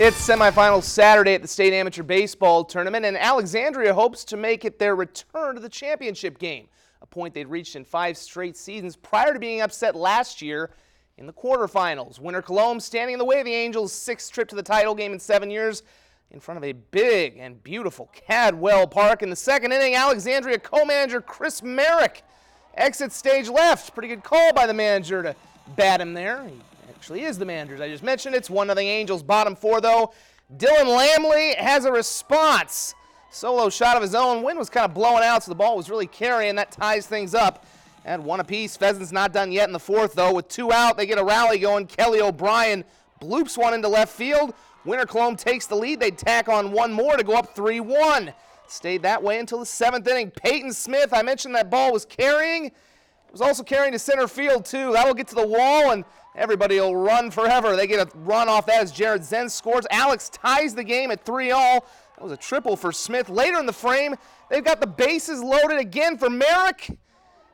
It's semifinal Saturday at the State Amateur Baseball Tournament, and Alexandria hopes to make it their return to the championship game, a point they'd reached in 5 straight seasons prior to being upset last year in the quarterfinals. Winter Cologne standing in the way of the Angels' 6th trip to the title game in 7 years in front of a big and beautiful Cadwell Park. In the second inning, Alexandria co-manager Chris Merrick exits stage left. Pretty good call by the manager to bat him there. He actually is the manager, as I just mentioned. It's 1-0 Angels. Bottom 4, though. Dylan Lamley has a response. Solo shot of his own. Wind was kind of blowing out, so the ball was really carrying. That ties things up at 1 apiece. Pheasant's not done yet in the 4th, though. With 2 out, they get a rally going. Kelly O'Brien bloops one into left field. Winter Cologne takes the lead. They tack on 1 more to go up 3-1. Stayed that way until the 7th inning. Peyton Smith, I mentioned that ball was carrying. It was also carrying to center field, too. That'll get to the wall, and everybody will run forever. They get a run off that as Jared Zen scores. Alex ties the game at 3-all. That was a triple for Smith. Later in the frame, they've got the bases loaded again for Merrick,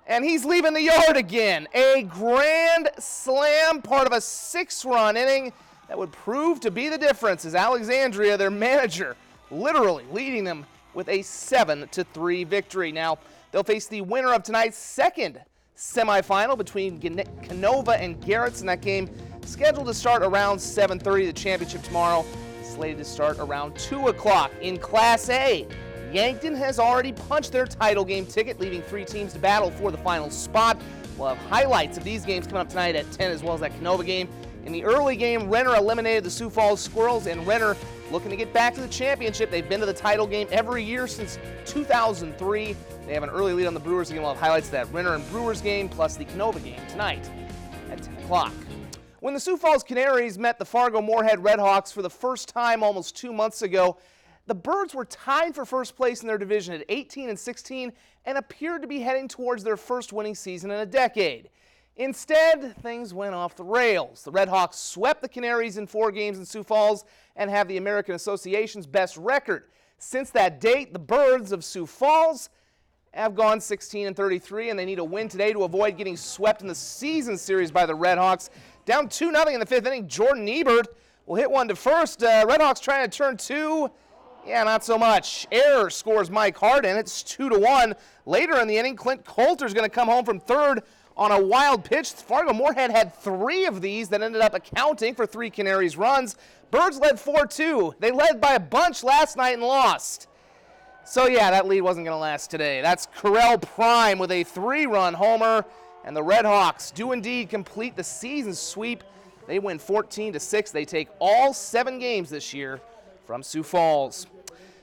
and he's leaving the yard again. A grand slam, part of a 6-run inning that would prove to be the difference as Alexandria, their manager, literally leading them with a 7-3 victory. Now, they'll face the winner of tonight's second semifinal between Canova and Garrett's, and that game scheduled to start around 7:30. The championship tomorrow slated to start around 2 o'clock. In Class A, Yankton has already punched their title game ticket, leaving 3 teams to battle for the final spot. We'll have highlights of these games coming up tonight at 10, as well as that Canova game. In the early game, Renner eliminated the Sioux Falls Squirrels, and Renner looking to get back to the championship. They've been to the title game every year since 2003. They have an early lead on the Brewers game. We'll have highlights of that Renner and Brewers game, plus the Canova game tonight at 10 o'clock. When the Sioux Falls Canaries met the Fargo-Moorhead Redhawks for the first time almost 2 months ago, the Birds were tied for first place in their division at 18-16 and appeared to be heading towards their first winning season in a decade. Instead, things went off the rails. The Redhawks swept the Canaries in 4 games in Sioux Falls and have the American Association's best record. Since that date, the Birds of Sioux Falls have gone 16-33, and they need a win today to avoid getting swept in the season series by the Redhawks. Down 2-0 in the 5th inning, Jordan Ebert will hit one to first. Redhawks trying to turn 2. Yeah, not so much. Error scores Mike Harden. It's 2-1. Later in the inning, Clint Coulter's going to come home from third on a wild pitch. Fargo-Moorhead had 3 of these that ended up accounting for 3 Canaries runs. Birds led 4-2. They led by a bunch last night and lost. So yeah, that lead wasn't going to last today. That's Correll Prime with a 3-run homer, and the Redhawks do indeed complete the season sweep. They win 14-6. They take all 7 games this year from Sioux Falls.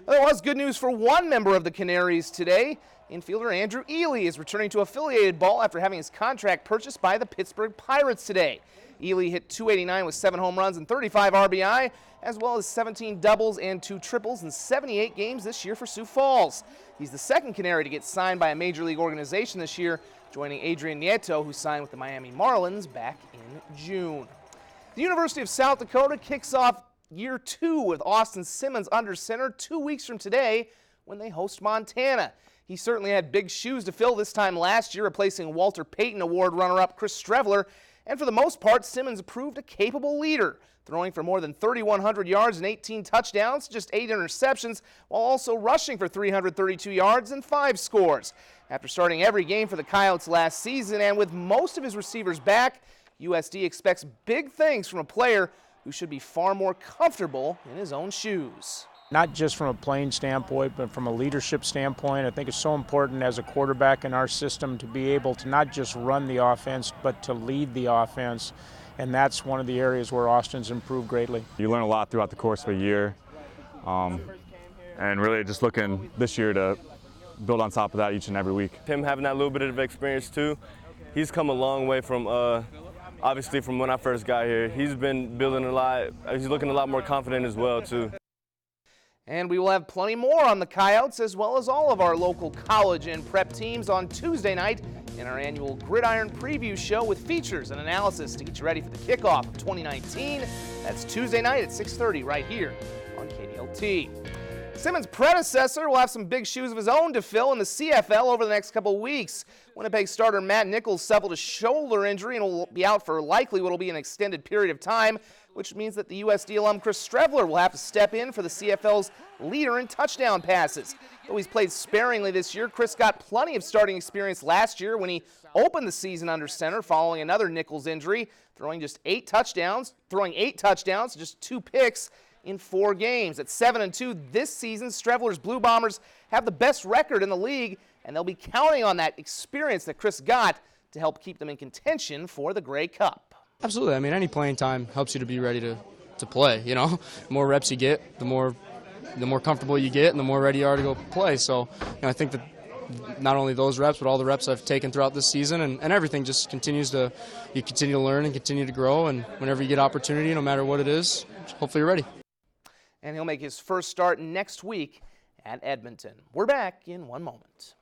There was good news for one member of the Canaries today. Infielder Andrew Ely is returning to affiliated ball after having his contract purchased by the Pittsburgh Pirates today. Ely hit .289 with 7 home runs and 35 RBI, as well as 17 doubles and 2 triples in 78 games this year for Sioux Falls. He's the second Canary to get signed by a major league organization this year, joining Adrian Nieto, who signed with the Miami Marlins back in June. The University of South Dakota kicks off year 2 with Austin Simmons under center 2 weeks from today when they host Montana. He certainly had big shoes to fill this time last year, replacing Walter Payton Award runner-up Chris Strevler. And for the most part, Simmons proved a capable leader, throwing for more than 3,100 yards and 18 touchdowns, just 8 interceptions, while also rushing for 332 yards and 5 scores. After starting every game for the Coyotes last season, and with most of his receivers back, USD expects big things from a player who should be far more comfortable in his own shoes. Not just from a playing standpoint, but from a leadership standpoint. I think it's so important as a quarterback in our system to be able to not just run the offense, but to lead the offense. And that's one of the areas where Austin's improved greatly. You learn a lot throughout the course of a year. And really just looking this year to build on top of that each and every week. Him having that little bit of experience too, he's come a long way from obviously from when I first got here. He's been building a lot. He's looking a lot more confident as well too. And we will have plenty more on the Coyotes, as well as all of our local college and prep teams on Tuesday night in our annual Gridiron Preview Show with features and analysis to get you ready for the kickoff of 2019. That's Tuesday night at 6:30 right here on KDLT. Simmons' predecessor will have some big shoes of his own to fill in the CFL over the next couple weeks. Winnipeg starter Matt Nichols suffered a shoulder injury and will be out for likely what will be an extended period of time, which means that the USD alum Chris Strevler will have to step in for the CFL's leader in touchdown passes. Though he's played sparingly this year, Chris got plenty of starting experience last year when he opened the season under center following another Nichols injury, throwing 8 touchdowns, just 2 picks in 4 games. At 7-2 this season, Strevler's Blue Bombers have the best record in the league, and they'll be counting on that experience that Chris got to help keep them in contention for the Grey Cup. Absolutely. I mean, any playing time helps you to be ready to play. You know, the more reps you get, the more comfortable you get, and the more ready you are to go play. So, I think that not only those reps, but all the reps I've taken throughout this season, and everything just you continue to learn and continue to grow. And whenever you get opportunity, no matter what it is, hopefully you're ready. And he'll make his first start next week at Edmonton. We're back in 1 moment.